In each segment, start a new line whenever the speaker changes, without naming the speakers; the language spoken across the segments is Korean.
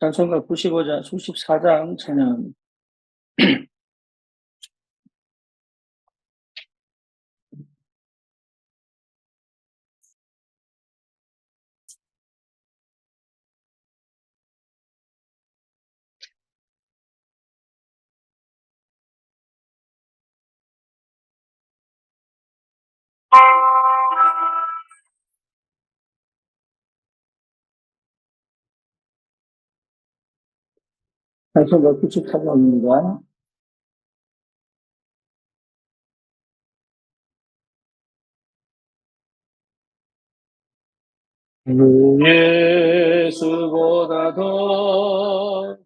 찬송가 95장, 94장 찬양. 찬송가 94장입니다. 예수보다 더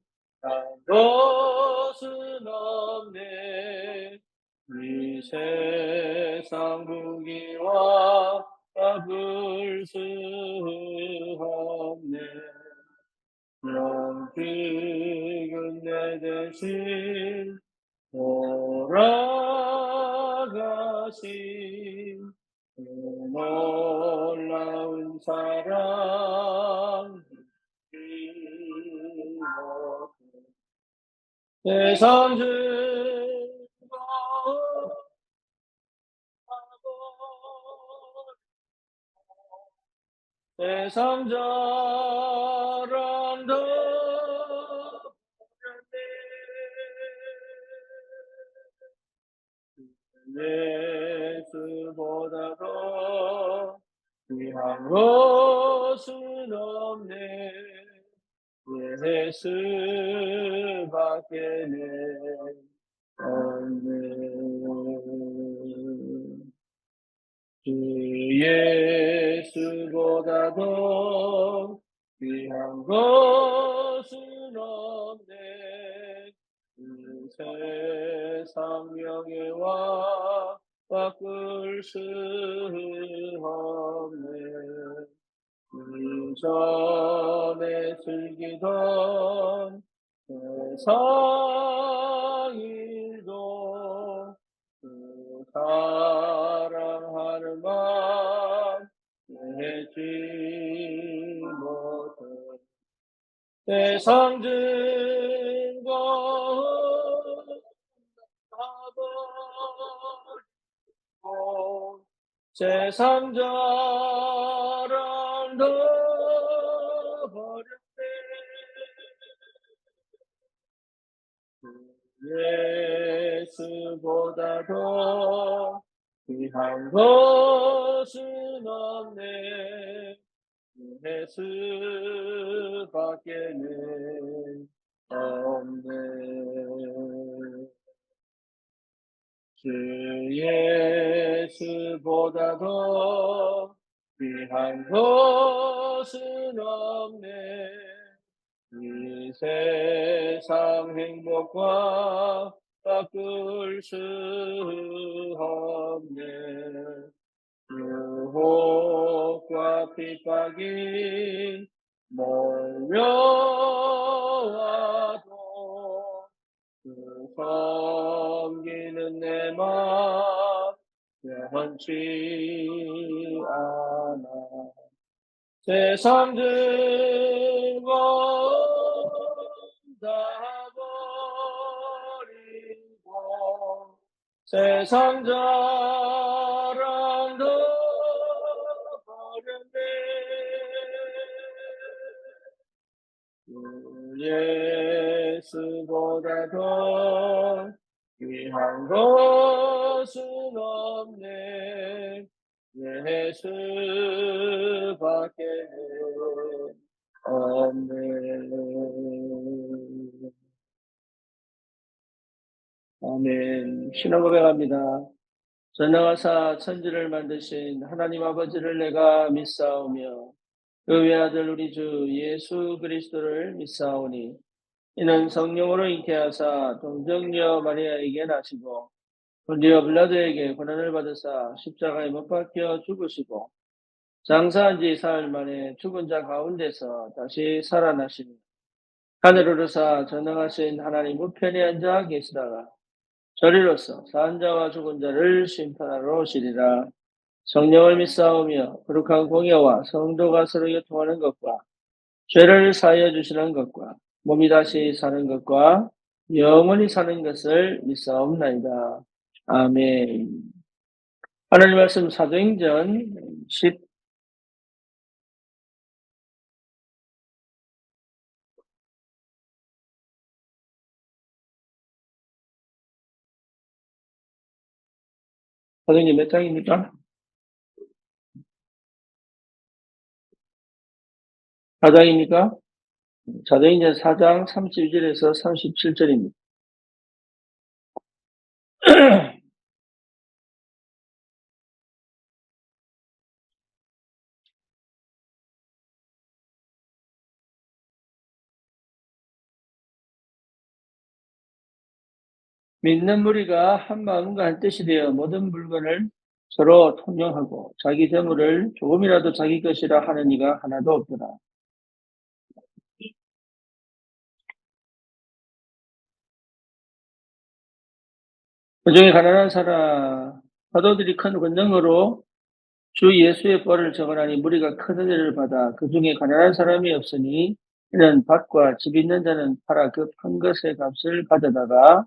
나은 것은 없네. 이 세상 무기와 잡을 수 없네. 영광은 내 대신 돌아가신 그 놀라운 사랑 세상 즐거워 세상 자랑도 예수보다 더 귀한 것은 없네. 예수밖에는 없네. 주 예수보다 더 귀한 것은 없네. 이 세상 명예와 바꿀 수 없네. 이전에 즐기던 세상 일도 그 사랑하는 마음 내지 못해 세상 증거하고 세상 자랑도 버렸네. 예수보다 더 귀한 것은 없네. 예수밖에는 없네. 주 예수보다 더 귀한 것은 없네. 이 세상 행복과 바꿀 수 없네. 유혹과 핍박이 몰려와도 그 섬기는 내 맘 변치 않아. 세상 즐거움 다 버리고 세상 자랑도 버렸네. 예수보다 더 귀한 것은 없네. 예수밖에는 없네. 아멘. 신앙 고백합니다. 전능하사 천지를 만드신 하나님 아버지를 내가 믿사오며 그 외아들 우리 주 예수 그리스도를 믿사오니 이는 성령으로 잉태하사 동정녀 마리아에게 나시고 본디오 빌라도에게 고난을 받으사 십자가에 못 박혀 죽으시고 장사한 지 사흘 만에 죽은 자 가운데서 다시 살아나시니 하늘을 오르사 전능하신 하나님 우편에 앉아 계시다가 저리로서 산 자와 죽은 자를 심판하러 오시리라. 성령을 믿사오며 거룩한 공예와 성도가 서로 교통하는 것과 죄를 사하여 주시는 것과 몸이 다시 사는 것과 영원히 사는 것을 믿사옵나이다. 아멘. 하나님 말씀 사도행전 10 사도행전 몇 장입니까? 사장입니까? 사도행전 4장 32절에서 37절입니다. 믿는 무리가 한 마음과 한 뜻이 되어 모든 물건을 서로 통용하고 자기 재물을 조금이라도 자기 것이라 하는 이가 하나도 없더라. 그중에 가난한 사도들이 큰 권능으로 주 예수의 벌을 적어나니 무리가 큰 은혜를 받아 그중에 가난한 사람이 없으니 이는 밭과 집 있는 자는 팔아 그 판 것의 값을 가져다가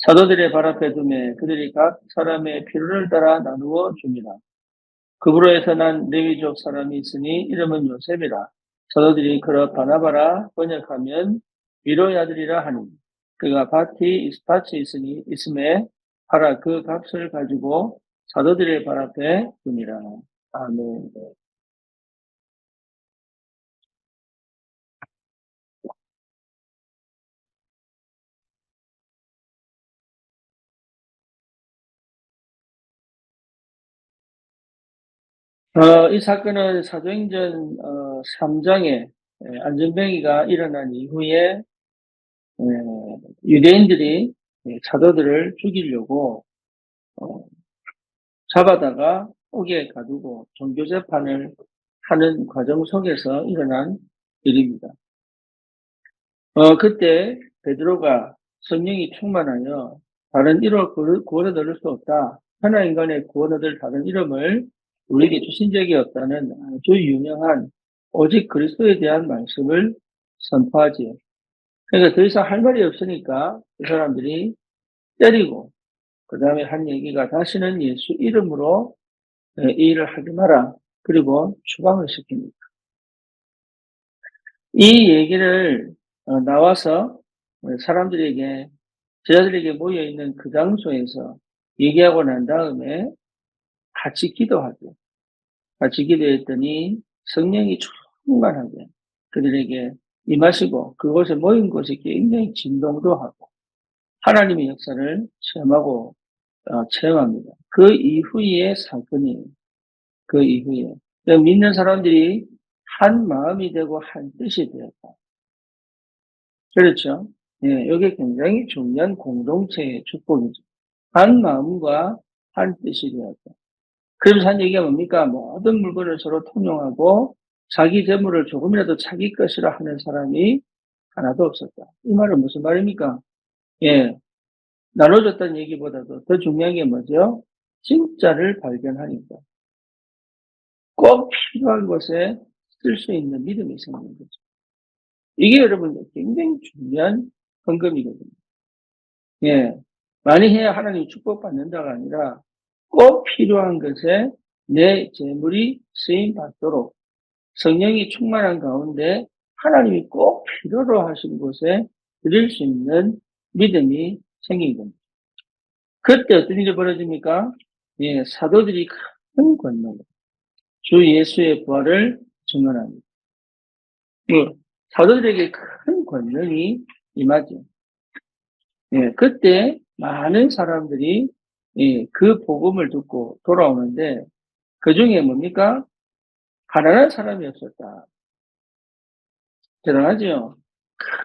사도들의 발 앞에 두매 그들이 각 사람의 필요를 따라 나누어 줍니다. 그부로에서 난 레위족 사람이 있으니 이름은 요셉이라. 사도들이 그러 바나바라 번역하면 위로의 아들이라 하니 그가 밭이 있으니 있음에 팔아 그 값을 가지고 사도들의 발 앞에 둡니다. 아멘. 이 사건은 사도행전 3장에 안전병이가 일어난 이후에 유대인들이 사도들을 죽이려고 어, 잡아다가 옥에 가두고 종교재판을 하는 과정 속에서 일어난 일입니다. 그때 베드로가 성령이 충만하여 다른 이로 구원을 얻을 수 없다. 하나 인간의 구원을 얻을 다른 이름을 우리에게 주신 적이 없다는 아주 유명한 오직 그리스도에 대한 말씀을 선포하지요. 그러니까 더 이상 할 말이 없으니까 그 사람들이 때리고 그 다음에 한 얘기가 다시는 예수 이름으로 이 일을 하지 마라. 그리고 추방을 시킵니다. 이 얘기를 나와서 사람들에게 제자들에게 모여있는 그 장소에서 얘기하고 난 다음에 같이 기도하죠. 같이 기도했더니 성령이 충만하게 그들에게 임하시고 그곳에 모인 곳이 굉장히 진동도 하고 하나님의 역사를 체험하고 체험합니다. 그 이후의 사건이에요. 그 이후에 믿는 사람들이 한 마음이 되고 한 뜻이 되었다. 그렇죠? 예, 이게 굉장히 중요한 공동체의 축복이죠. 한 마음과 한 뜻이 되었다. 그러면서 한 얘기가 뭡니까? 모든 물건을 서로 통용하고 자기 재물을 조금이라도 자기 것이라 하는 사람이 하나도 없었다. 이 말은 무슨 말입니까? 예, 나눠줬다는 얘기보다도 더 중요한 게 뭐죠? 진짜를 발견하니까 꼭 필요한 곳에 쓸 수 있는 믿음이 생기는 거죠. 이게 여러분 굉장히 중요한 헌금이거든요. 예, 많이 해야 하나님 축복받는다가 아니라 꼭 필요한 것에 내 재물이 쓰임 받도록 성령이 충만한 가운데 하나님이 꼭 필요로 하신 곳에 드릴 수 있는 믿음이 생긴 겁니다. 그때 어떤 일이 벌어집니까? 예, 사도들이 큰 권능, 주 예수의 부활을 증언합니다. 사도들에게 큰 권능이 임하죠. 예, 그때 많은 사람들이 그 복음을 듣고 돌아오는데 그 중에 뭡니까? 가난한 사람이 없었다. 대단하죠?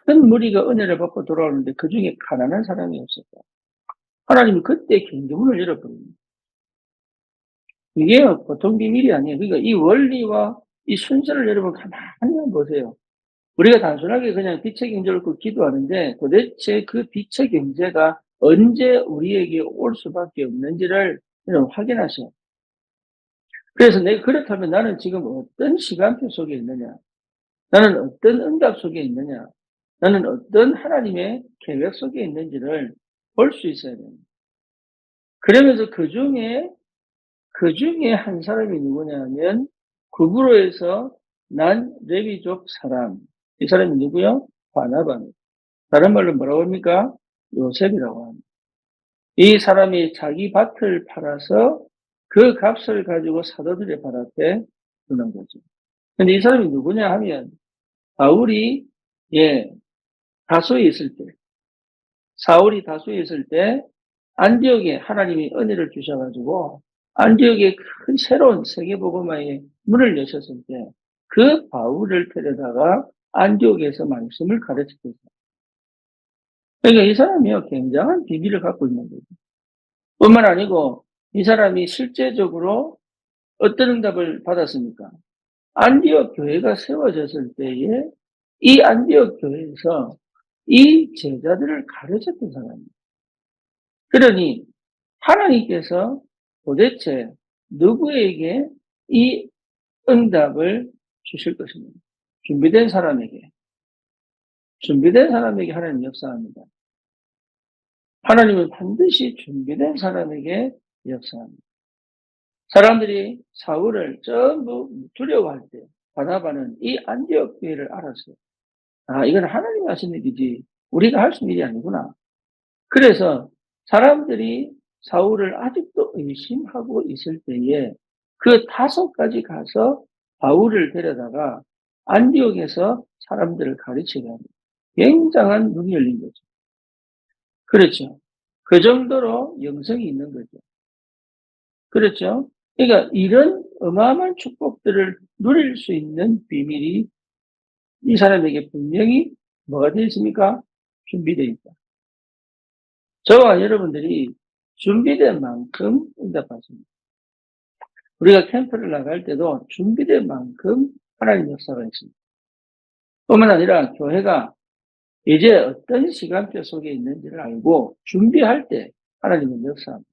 큰 무리가 은혜를 받고 돌아오는데 그 중에 가난한 사람이 없었다. 하나님이 그때 경주문을 열어버립니다. 이게 보통 비밀이 아니에요. 그러니까 이 원리와 이 순서를 여러분 가만히 한번 보세요. 우리가 단순하게 그냥 빛의 경제를 놓고 기도하는데 도대체 그 빛의 경제가 언제 우리에게 올 수밖에 없는지를 여러분 확인하세요. 그래서 내가 그렇다면 나는 지금 어떤 시간표 속에 있느냐? 나는 어떤 응답 속에 있느냐? 나는 어떤 하나님의 계획 속에 있는지를 볼 수 있어야 됩니다. 그러면서 그 중에 한 사람이 누구냐면 구브로에서 난 레위족 사람. 이 사람이 누구요? 바나바입니다. 다른 말로 뭐라고 합니까? 요셉이라고 합니다. 이 사람이 자기 밭을 팔아서 그 값을 가지고 사도들의 발 앞에 두는 거죠. 근데 이 사람이 누구냐 하면 바울이 예, 다소에 있을 때, 사울이 다소에 있을 때 안디옥에 하나님이 은혜를 주셔가지고 안디옥에 큰 새로운 세계복음화의 문을 여셨을 때 그 바울을 데려다가 안디옥에서 말씀을 가르쳤어요. 그러니까 이 사람이요 굉장한 비밀을 갖고 있는 거죠. 뿐만 아니고 이 사람이 실제적으로 어떤 응답을 받았습니까? 안디옥 교회가 세워졌을 때에 이 안디옥 교회에서 이 제자들을 가르쳤던 사람이에요. 그러니 하나님께서 도대체 누구에게 이 응답을 주실 것입니다. 준비된 사람에게 하나님 역사합니다. 하나님은 반드시 준비된 사람에게 역사합니다. 사람들이 사울을 전부 두려워할 때 바나바는 이 안디옥 교회를 알았어요. 아, 이건 하나님이 하신 일이지 우리가 할 수 있는 일이 아니구나. 그래서 사람들이 사울을 아직도 의심하고 있을 때에 그 다섯까지 가서 바울을 데려다가 안디옥에서 사람들을 가르치게 합니다. 굉장한 눈이 열린 거죠. 그렇죠. 그 정도로 영성이 있는 거죠. 그렇죠. 그러니까 이런 어마어마한 축복들을 누릴 수 있는 비밀이 이 사람에게 분명히 뭐가 되어 있습니까? 준비되어 있다. 저와 여러분들이 준비된 만큼 응답받습니다. 우리가 캠프를 나갈 때도 준비된 만큼 하나님 역사가 있습니다. 뿐만 아니라 교회가 이제 어떤 시간표 속에 있는지를 알고 준비할 때 하나님은 역사합니다.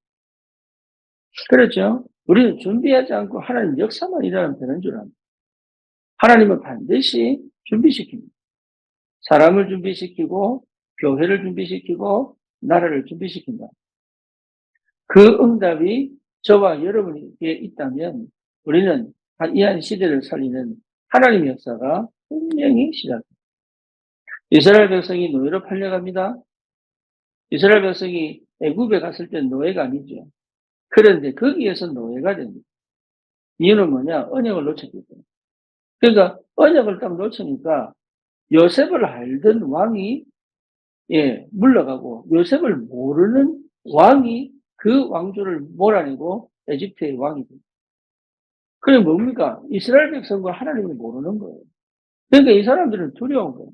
그렇죠? 우리는 준비하지 않고 하나님 역사만 일어나면 되는 줄 압니다. 하나님은 반드시 준비시킵니다. 사람을 준비시키고 교회를 준비시키고 나라를 준비시킨다. 그 응답이 저와 여러분에게 있다면 우리는 이 한 시대를 살리는 하나님의 역사가 분명히 시작됩니다. 이스라엘 백성이 노예로 팔려갑니다. 이스라엘 백성이 애굽에 갔을 때 노예가 아니죠. 그런데 거기에서 노예가 됩니다. 이유는 뭐냐? 언약을 놓쳤기 때문에. 그러니까 언약을 딱 놓치니까 요셉을 알던 왕이 물러가고 요셉을 모르는 왕이 그 왕조를 몰아내고 에집트의 왕이 됩니다. 그게 뭡니까? 이스라엘 백성과 하나님을 모르는 거예요. 그러니까 이 사람들은 두려운 거예요.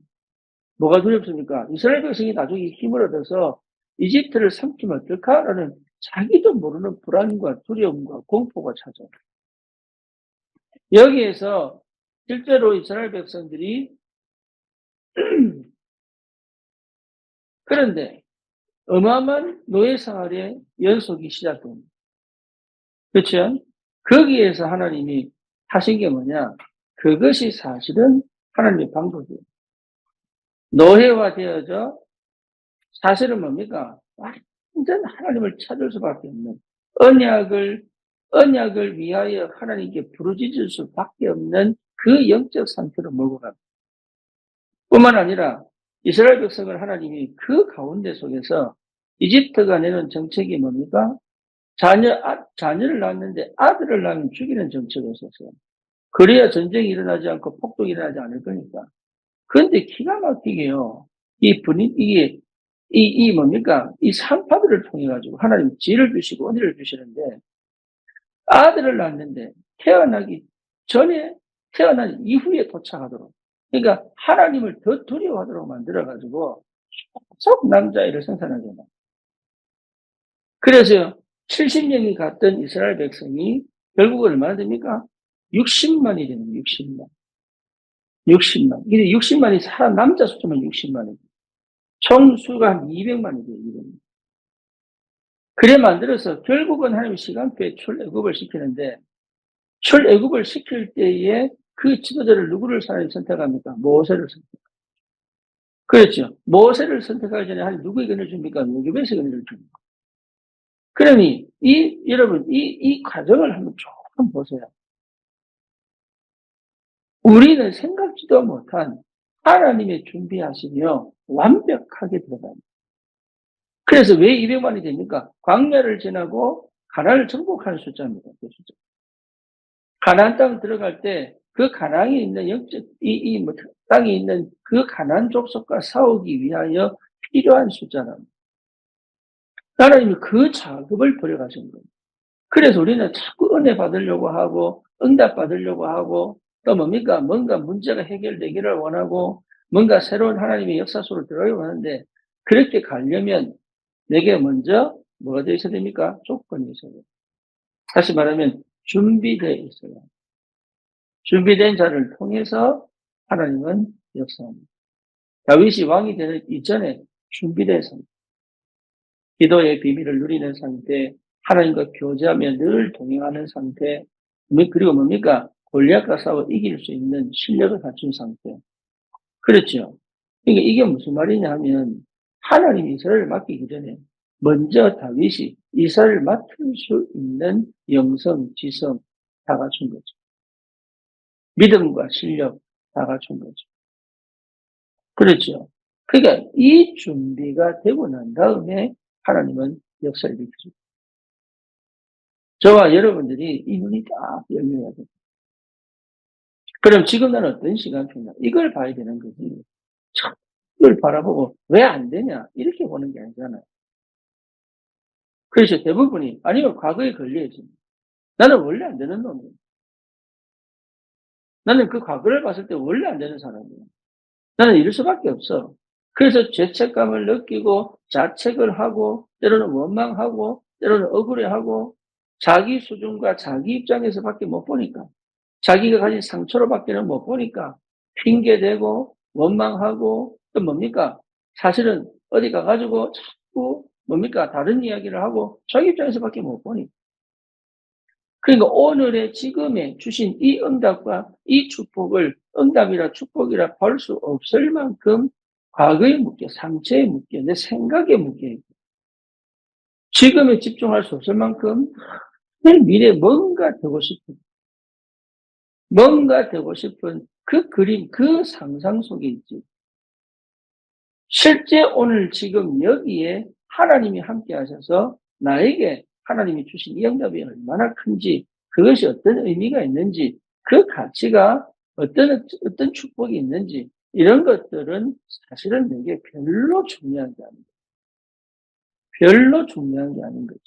뭐가 두렵습니까? 이스라엘 백성이 나중에 힘을 얻어서 이집트를 삼키면 어떨까라는 자기도 모르는 불안과 두려움과 공포가 찾아와요. 여기에서 실제로 이스라엘 백성들이 그런데 어마어마한 노예 생활의 연속이 시작됩니다. 그렇죠? 거기에서 하나님이 하신 게 뭐냐? 그것이 사실은 하나님의 방법이에요. 노예화되어져 사실은 뭡니까? 완전 하나님을 찾을 수밖에 없는 언약을 위하여 하나님께 부르짖을 수밖에 없는 그 영적 상태로 몰고 갑니다. 뿐만 아니라 이스라엘 백성을 하나님이 그 가운데 속에서 이집트가 내는 정책이 뭡니까? 자녀를 낳았는데 아들을 낳으면 죽이는 정책을 썼어요. 그래야 전쟁이 일어나지 않고 폭동이 일어나지 않을 거니까. 그런데 기가 막히게요. 이게 뭡니까? 이 산파들을 통해가지고 하나님 지혜를 주시고 은혜를 주시는데 아들을 낳았는데 태어나기 전에 태어난 이후에 도착하도록. 그러니까 하나님을 더 두려워하도록 만들어가지고 계속 남자아이를 생산하게 해요. 그래서 70년이 갔던 이스라엘 백성이 결국 얼마나 됩니까? 60만이 됩니다. 60만. 60만. 근데 60만이 남자 숫자만 60만이. 총 수가 한 200만이 돼요. 200만. 그래 만들어서 결국은 하나님 시간표에 출애굽을 시키는데 출애굽을 시킬 때에 그 지도자를 누구를 사람이 선택합니까? 모세를 선택. 그렇죠. 모세를 선택하기 전에 하나님 누구에게 은혜를 줍니까? 요셉에게 은혜를 줍니다. 그러니 여러분 이 과정을 한번 조금 보세요. 우리는 생각지도 못한 하나님의 준비하시며 완벽하게 들어갑니다. 그래서 왜 200만이 됩니까? 광야를 지나고 가나안을 정복하는 숫자입니다. 그 숫자. 가나안 땅 들어갈 때 그 가나안에 있는 영적 땅에 있는 그 가나안 족속과 싸우기 위하여 필요한 숫자랍니다. 하나님이 그 작업을 벌여가신 거예요. 그래서 우리는 자꾸 은혜 받으려고 하고 응답 받으려고 하고 또 뭡니까? 뭔가 문제가 해결되기를 원하고 뭔가 새로운 하나님의 역사 속으로 들어가려고 하는데 그렇게 가려면 내게 먼저 뭐가 되어 있어야 됩니까? 조건이 있어야 돼요. 다시 말하면 준비되어 있어요. 준비된 자를 통해서 하나님은 역사합니다. 다윗이 왕이 되는 이전에 준비된 상태, 기도의 비밀을 누리는 상태, 하나님과 교제하며 늘 동행하는 상태, 그리고 뭡니까? 골리앗과 싸워 이길 수 있는 실력을 갖춘 상태. 그렇죠. 그러니까 이게 무슨 말이냐 하면 하나님이 이스라엘을 맡기기 전에 먼저 다윗이 이스라엘을 맡을 수 있는 영성, 지성 다 갖춘 거죠. 믿음과 실력 다 갖춘 거죠. 그렇죠. 그러니까 이 준비가 되고 난 다음에 하나님은 역사를 일으키죠. 저와 여러분들이 이 눈이 딱 열려야 돼요. 그럼 지금 나는 어떤 시간표냐? 이걸 봐야 되는 거지. 참, 이걸 바라보고 왜 안 되냐? 이렇게 보는 게 아니잖아요. 그래서 대부분이 아니면 과거에 걸려야지. 나는 원래 안 되는 놈이에요. 나는 그 과거를 봤을 때 원래 안 되는 사람이에요. 나는 이럴 수밖에 없어. 그래서 죄책감을 느끼고 자책을 하고 때로는 원망하고 때로는 억울해하고 자기 수준과 자기 입장에서밖에 못 보니까 자기가 가진 상처로밖에는 못 보니까 핑계대고 원망하고 또 뭡니까? 사실은 어디 가가지고 자꾸 뭡니까? 다른 이야기를 하고 자기 입장에서밖에 못 보니까. 그러니까 오늘의 지금의 주신 이 응답과 이 축복을 응답이라 축복이라 볼 수 없을 만큼 과거에 묶여, 상처에 묶여, 내 생각에 묶여 있고 지금에 집중할 수 없을 만큼 내 미래에 뭔가 되고 싶은 그 그림, 그 상상 속에 있지. 실제 오늘 지금 여기에 하나님이 함께 하셔서 나에게 하나님이 주신 이 응답이 얼마나 큰지, 그것이 어떤 의미가 있는지, 그 가치가 어떤 축복이 있는지, 이런 것들은 사실은 내게 별로 중요한 게 아닙니다. 별로 중요한 게 아닌 거죠.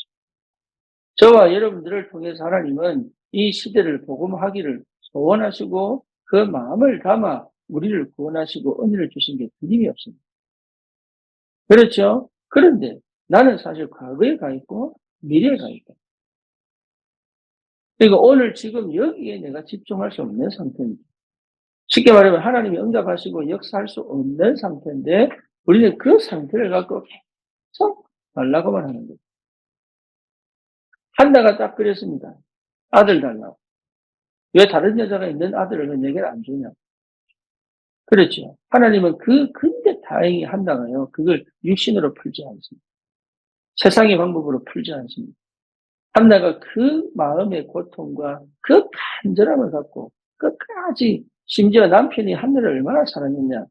저와 여러분들을 통해서 하나님은 이 시대를 복음하기를 소원하시고 그 마음을 담아 우리를 구원하시고 은혜를 주신 게 틀림이 없습니다. 그렇죠? 그런데 나는 사실 과거에 가 있고 미래에 가 있고 그러니까 오늘 지금 여기에 내가 집중할 수 없는 상태입니다. 쉽게 말하면 하나님이 응답하시고 역사할 수 없는 상태인데 우리는 그 상태를 갖고 계속 달라고만 하는 거예요. 한나가 딱 그랬습니다. 아들 달라고. 왜 다른 여자가 있는 아들을 왜 내게 안 주냐? 그렇죠. 하나님은 근데 다행히 한나가요. 그걸 육신으로 풀지 않습니다. 세상의 방법으로 풀지 않습니다. 한나가 그 마음의 고통과 그 간절함을 갖고 끝까지 심지어 남편이 한나를 얼마나 사랑했냐.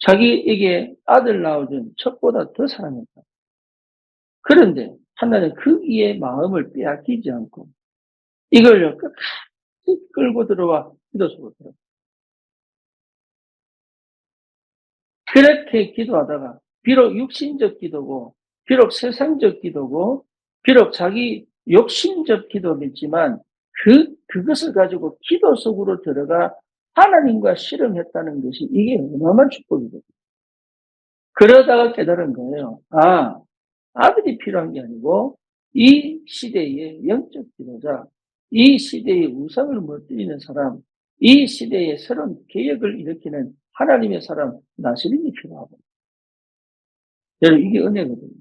자기에게 아들 낳아준 척보다 더 사랑했다. 그런데 한나는 그 이의 마음을 빼앗기지 않고 이걸 끝까지 끌고 들어와 기도 속으로 들어. 그렇게 기도하다가 비록 육신적 기도고 비록 세상적 기도고 비록 자기 욕심적 기도겠지만 그것을 가지고 기도 속으로 들어가 하나님과 씨름했다는 것이 이게 어마어마한 축복이거든요. 그러다가 깨달은 거예요. 아, 아들이 필요한 게 아니고 이 시대의 영적 지도자, 이 시대의 우상을 무너뜨리는 사람, 이 시대의 새로운 개혁을 일으키는 하나님의 사람 나시린이 필요하고 여러분 이게 은혜거든요.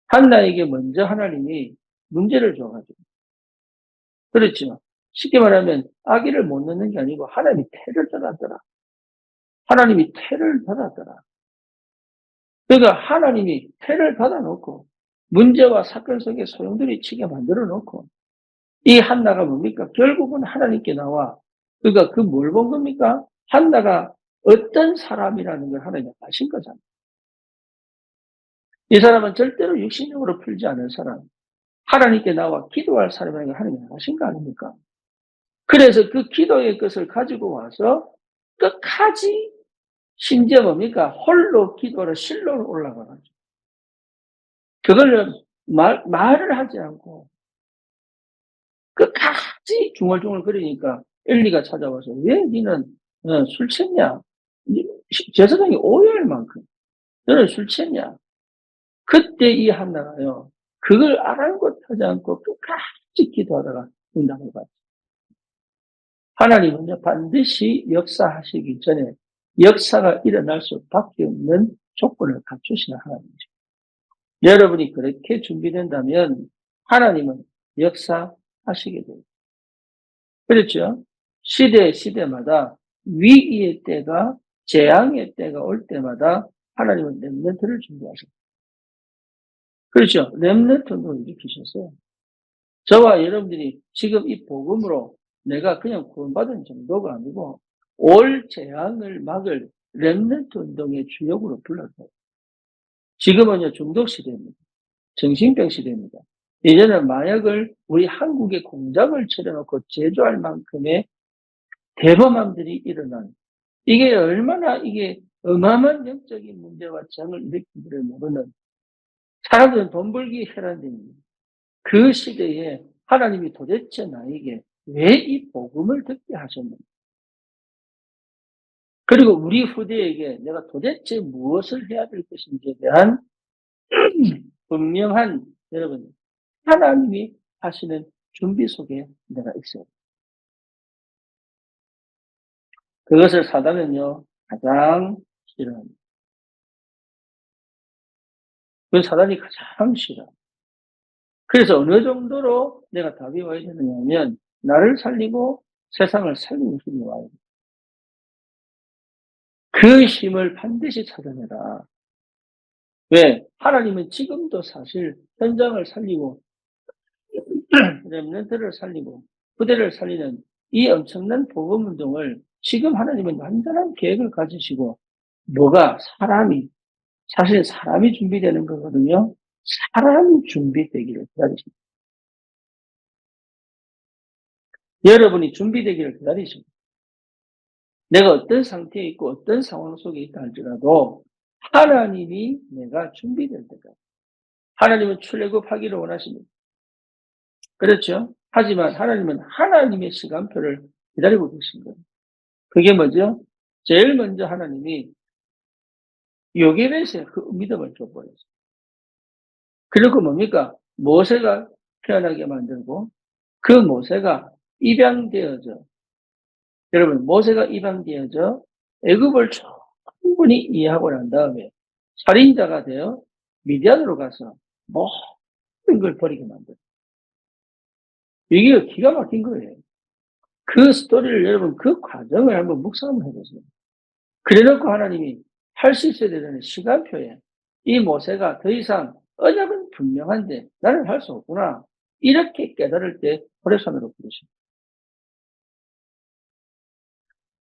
한나에게 먼저 하나님이 문제를 줘가지고 그렇죠. 쉽게 말하면 아기를 못 낳는 게 아니고 하나님이 태를 받았더라. 하나님이 태를 받았더라. 그러니까 하나님이 태를 받아놓고 문제와 사건 속에 소용돌이 치게 만들어 놓고 이 한나가 뭡니까? 결국은 하나님께 나와. 그러니까 그 뭘 본 겁니까? 한나가 어떤 사람이라는 걸 하나님이 아신 거잖아요. 이 사람은 절대로 육신적으로 풀지 않은 사람. 하나님께 나와 기도할 사람이라는 걸 하나님이 아신 거 아닙니까? 그래서 그 기도의 것을 가지고 와서 끝까지 심지어 뭡니까? 홀로 기도를 실로로 올라가가지고 그걸 말을 하지 않고 끝까지 중얼중얼 거리니까 엘리가 찾아와서 왜 니는 술 취했냐? 제사장이 오해할 만큼 너는 술 취했냐? 그때 이 한나가요. 그걸 아랑곳하지 않고 끝까지 기도하다가 응답을 받죠. 하나님은요 반드시 역사하시기 전에 역사가 일어날 수밖에 없는 조건을 갖추시는 하나님이죠. 여러분이 그렇게 준비된다면 하나님은 역사하시게 돼요. 그렇죠? 시대마다 위기의 때가 재앙의 때가 올 때마다 하나님은 렘넌트를 준비하셨어요. 그렇죠? 렘넌트를 일으키셨어요. 저와 여러분들이 지금 이 복음으로 내가 그냥 구원받은 정도가 아니고 올 재앙을 막을 렘넌트 운동의 주역으로 불렀어요. 지금은요 중독 시대입니다. 정신병 시대입니다. 예전에 마약을 우리 한국의 공장을 차려놓고 제조할 만큼의 대범함들이 일어난 이게 얼마나 이게 어마어마한 영적인 문제와 재앙을 일으키기를 모르는 사람들은 돈 벌기 혈안됩니다. 그 시대에 하나님이 도대체 나에게 왜 이 복음을 듣게 하셨는가? 그리고 우리 후대에게 내가 도대체 무엇을 해야 될 것인지에 대한 분명한 여러분 하나님이 하시는 준비 속에 내가 있어요. 그것을 사단은요 가장 싫어합니다. 그 사단이 가장 싫어. 그래서 어느 정도로 내가 답이 와야 되느냐면 나를 살리고 세상을 살리는 힘이 와야 돼. 그 힘을 반드시 찾아내라. 왜? 하나님은 지금도 사실 현장을 살리고 렘넌트를 살리고 부대를 살리는 이 엄청난 복음 운동을 지금 하나님은 완전한 계획을 가지시고 뭐가 사실 사람이 준비되는 거거든요. 사람이 준비되기를 기다리십니다. 여러분이 준비되기를 기다리십니다. 내가 어떤 상태에 있고 어떤 상황 속에 있다 할지라도 하나님이 내가 준비될 때까지 하나님은 출애굽하기를 원하십니다. 그렇죠? 하지만 하나님은 하나님의 시간표를 기다리고 계신 거예요. 그게 뭐죠? 제일 먼저 하나님이 요게벳에 그 믿음을 줘버렸어요. 그리고 뭡니까? 모세가 태어나게 만들고 그 모세가 입양되어져 여러분 모세가 입양되어져 애굽을 충분히 이해하고 난 다음에 살인자가 되어 미디안으로 가서 모든 걸 버리게 만들어요. 이게 기가 막힌 거예요. 그 스토리를 여러분 그 과정을 한번 묵상을 해보세요. 그래놓고 하나님이 할 수 있어야 되는 시간표에 이 모세가 더 이상 언약은 분명한데 나는 할 수 없구나. 이렇게 깨달을 때 호레산으로 부르십니다.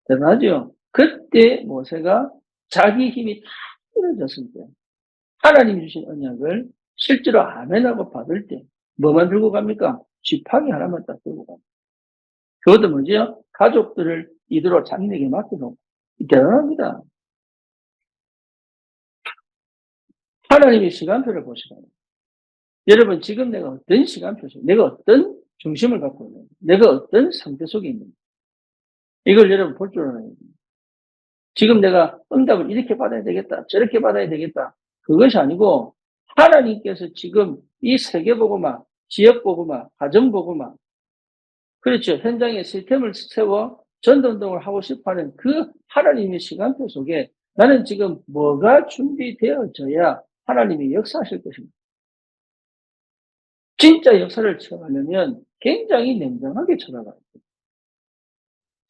대단하죠? 그때 모세가 자기 힘이 다 떨어졌을 때 하나님이 주신 언약을 실제로 아멘하고 받을 때 뭐만 들고 갑니까? 지팡이 하나만 딱 들고 갑니다. 그것도 뭐죠? 가족들을 이대로 자기에게 맡겨놓고 대단합니다. 하나님의 시간표를 보시라고. 여러분 지금 내가 어떤 시간표죠? 내가 어떤 중심을 갖고 있는지 내가 어떤 상태 속에 있는지 이걸 여러분 볼 줄 알아야 됩니다. 지금 내가 응답을 이렇게 받아야 되겠다 저렇게 받아야 되겠다 그것이 아니고 하나님께서 지금 이 세계복음화 지역복음화 가정복음화 그렇죠. 현장에 시스템을 세워 전도운동을 하고 싶어하는 그 하나님의 시간표 속에 나는 지금 뭐가 준비되어져야 하나님이 역사하실 것입니다. 진짜 역사를 체험하려면 굉장히 냉정하게 쳐다봐야 돼요.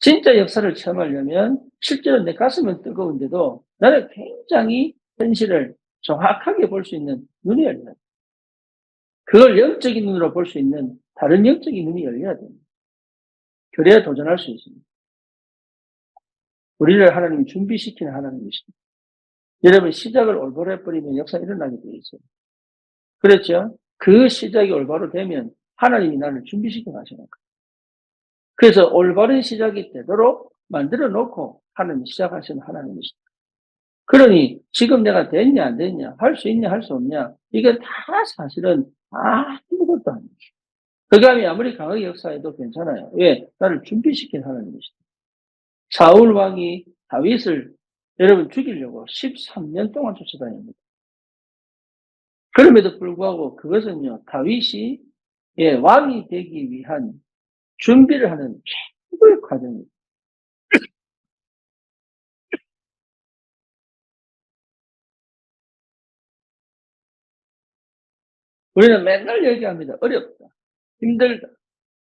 진짜 역사를 체험하려면 실제로 내 가슴은 뜨거운데도 나는 굉장히 현실을 정확하게 볼 수 있는 눈이 열려야 돼요. 그걸 영적인 눈으로 볼 수 있는 다른 영적인 눈이 열려야 됩니다. 그래야 도전할 수 있습니다. 우리를 하나님이 준비시키는 하나님이십니다. 여러분 시작을 올바로 해버리면 역사가 일어나게 되어 있어요. 그렇죠? 그 시작이 올바로 되면 하나님이 나를 준비시켜 가시는 거예요. 그래서 올바른 시작이 되도록 만들어 놓고 하나님이 시작하시는 하나님이십니다. 그러니 지금 내가 됐냐 안 됐냐, 할 수 있냐 할 수 없냐, 이게 다 사실은 아무것도 아니에요. 그감이 아무리 강하게 역사해도 괜찮아요. 왜? 나를 준비시킨 하나님이시다. 사울 왕이 다윗을 여러분 죽이려고 13년 동안 쫓아다닙니다. 그럼에도 불구하고 그것은요, 다윗이 왕이 되기 위한 준비를 하는 최고의 과정입니다. 우리는 맨날 얘기합니다. 어렵다, 힘들다,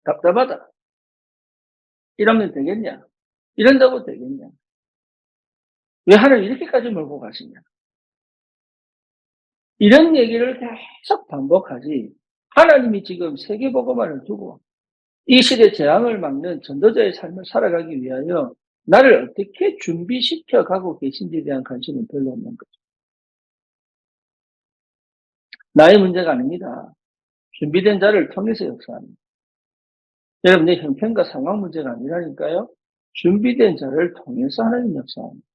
답답하다. 이러면 되겠냐? 이런다고 되겠냐? 왜 하나님 이렇게까지 몰고 가시냐? 이런 얘기를 계속 반복하지. 하나님이 지금 세계복음화를 두고 이 시대 재앙을 막는 전도자의 삶을 살아가기 위하여 나를 어떻게 준비시켜 가고 계신지에 대한 관심은 별로 없는 거죠. 나의 문제가 아닙니다. 준비된 자를 통해서 역사합니다. 여러분, 내 형편과 상황 문제가 아니라니까요. 준비된 자를 통해서 하나님 역사합니다.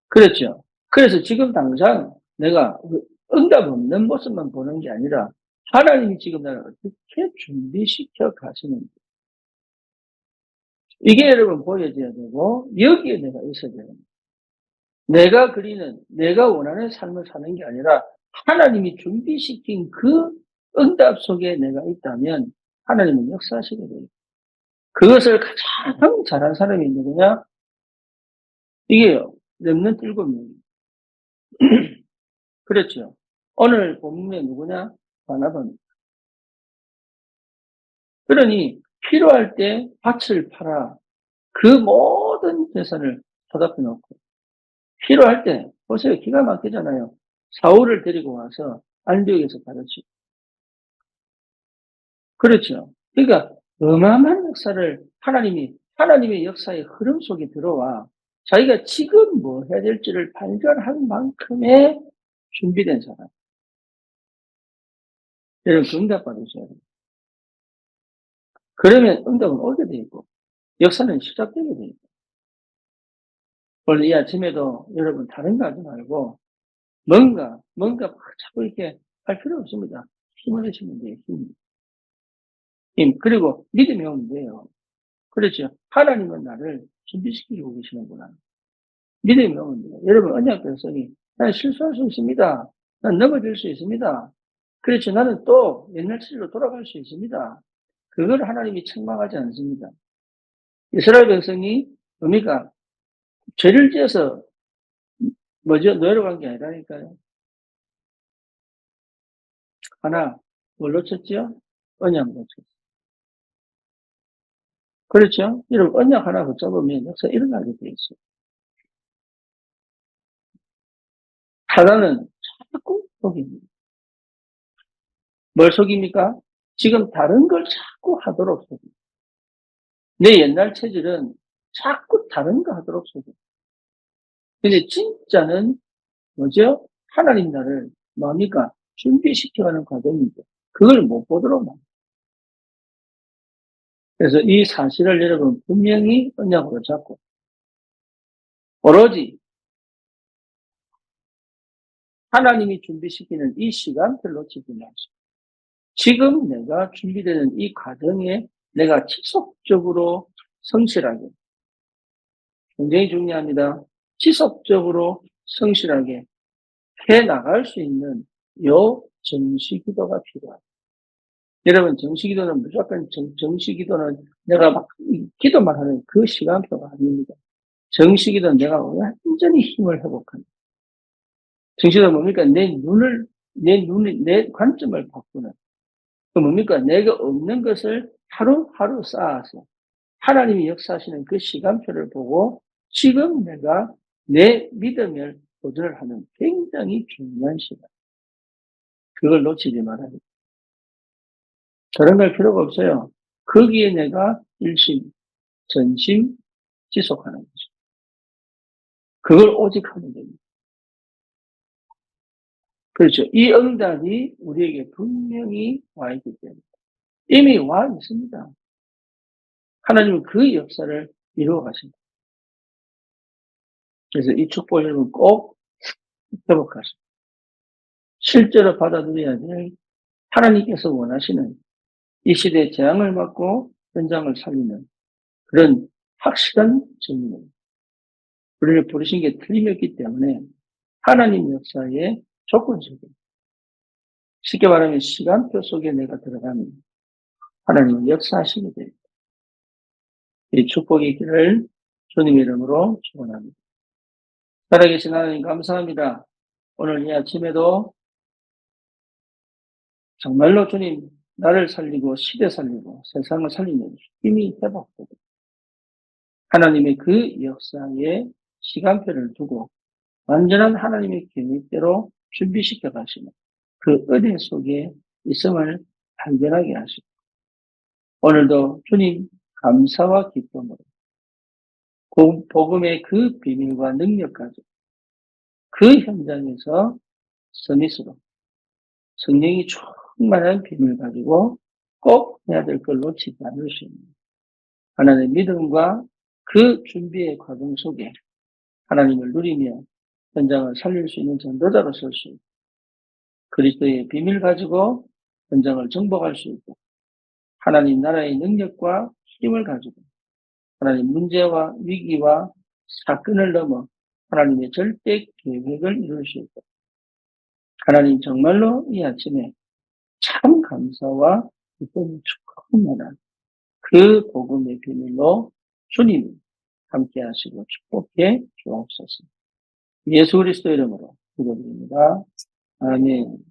그렇죠. 그래서 지금 당장 내가 응답 없는 모습만 보는 게 아니라 하나님이 지금 나를 어떻게 준비시켜 가시는지 이게 여러분 보여져야 되고 여기에 내가 있어야 됩니다. 내가 그리는 내가 원하는 삶을 사는 게 아니라 하나님이 준비시킨 그 응답 속에 내가 있다면 하나님은 역사하시게 돼요. 그것을 가장 잘한 사람이 누구냐? 이게요. 렘넌트 7명. 그렇죠. 오늘 본문에 누구냐? 바나바입니다. 그러니 필요할 때 밭을 팔아 그 모든 재산을 터답해 놓고 필요할 때 보세요. 기가 막히잖아요. 사울을 데리고 와서 안디옥에서 가르치고. 그렇죠. 그러니까 어마어마한 역사를 하나님의 역사의 흐름 속에 들어와 자기가 지금 뭐 해야 될지를 발견할 만큼의 준비된 사람. 여러분, 그 응답 받으셔야 돼요. 그러면 응답은 오게 돼 있고, 역사는 시작되게 돼 있고. 오늘 이 아침에도 여러분 다른 거 하지 말고, 뭔가 막 자꾸 이렇게 할 필요 없습니다. 힘을 내시면 돼요, 힘. 그리고 믿음이 오면 돼요. 그렇죠. 하나님은 나를 준비시키고 계시는구나. 믿음이 오면 돼요. 여러분, 언약 백성이, 나는 실수할 수 있습니다. 난 넘어질 수 있습니다. 그렇죠. 나는 또 옛날 체질로 돌아갈 수 있습니다. 그걸 하나님이 책망하지 않습니다. 이스라엘 백성이 뭡니까? 죄를 지어서 뭐죠? 노예로 간 게 아니라니까요. 하나, 뭘 놓쳤죠? 언약 놓쳤어요. 그렇죠? 여러분, 언약 하나 붙잡으면 역사 일어나게 돼 있어요. 사단은 자꾸 속입니다. 뭘 속입니까? 지금 다른 걸 자꾸 하도록 속입니다. 내 옛날 체질은 자꾸 다른 거 하도록 속입니다. 근데 진짜는 뭐죠? 하나님 나를 뭡니까? 준비시켜가는 과정인데 그걸 못 보도록 합니다. 그래서 이 사실을 여러분 분명히 언약으로 잡고 오로지 하나님이 준비시키는 이 시간표를 놓치지 마시고 지금 내가 준비되는 이 과정에 내가 지속적으로 성실하게 굉장히 중요합니다. 지속적으로 성실하게 해 나갈 수 있는 요 정시기도가 필요합니다. 여러분 정시기도는 무조건 정시기도는 내가 막 기도만 하는 그 시간표가 아닙니다. 정시기도는 내가 완전히 힘을 회복하는 정시기도는 뭡니까? 내 관점을 바꾸는 그 뭡니까? 내가 없는 것을 하루하루 쌓아서 하나님이 역사하시는 그 시간표를 보고 지금 내가 내 믿음을 도전하는 굉장히 중요한 시간. 그걸 놓치지 말아야 돼. 다른 걸 필요가 없어요. 거기에 내가 일심, 전심 지속하는 거죠. 그걸 오직 하면 됩니다. 그렇죠. 이 응답이 우리에게 분명히 와 있기 때문에. 이미 와 있습니다. 하나님은 그 역사를 이루어 가신다. 그래서 이 축복을 여러분 꼭 회복하십시오. 실제로 받아들여야 될 하나님께서 원하시는 이 시대의 재앙을 막고 현장을 살리는 그런 확실한 증인. 우리를 부르신 게 틀림없기 때문에 하나님 역사의 조건적인, 쉽게 말하면 시간표 속에 내가 들어가면 하나님은 역사하시게 됩니다. 이 축복이 있기를 주님의 이름으로 축원합니다. 살아계신 하나님 감사합니다. 오늘 이 아침에도 정말로 주님 나를 살리고 시대 살리고 세상을 살리는 힘이 회복되고 하나님의 그 역사에 시간표를 두고 완전한 하나님의 계획대로 준비시켜 가시는 그 은혜 속에 있음을 발견하게 하시고 오늘도 주님 감사와 기쁨으로 복음의 그 비밀과 능력까지 그 현장에서 서밋으로 성령이 충만한 비밀 가지고 꼭 해야 될 걸 놓치지 않을 수 있는 하나님의 믿음과 그 준비의 과정 속에 하나님을 누리며 현장을 살릴 수 있는 전도자로 설 수 있고 그리스도의 비밀 가지고 현장을 정복할 수 있고 하나님 나라의 능력과 힘을 가지고 하나님 문제와 위기와 사건을 넘어 하나님의 절대 계획을 이룰 수 있고 하나님 정말로 이 아침에 참 감사와 기쁨이 충만한 그 복음의 비밀로 주님이 함께 하시고 축복해 주옵소서. 예수 그리스도 이름으로 기도드립니다. 아멘.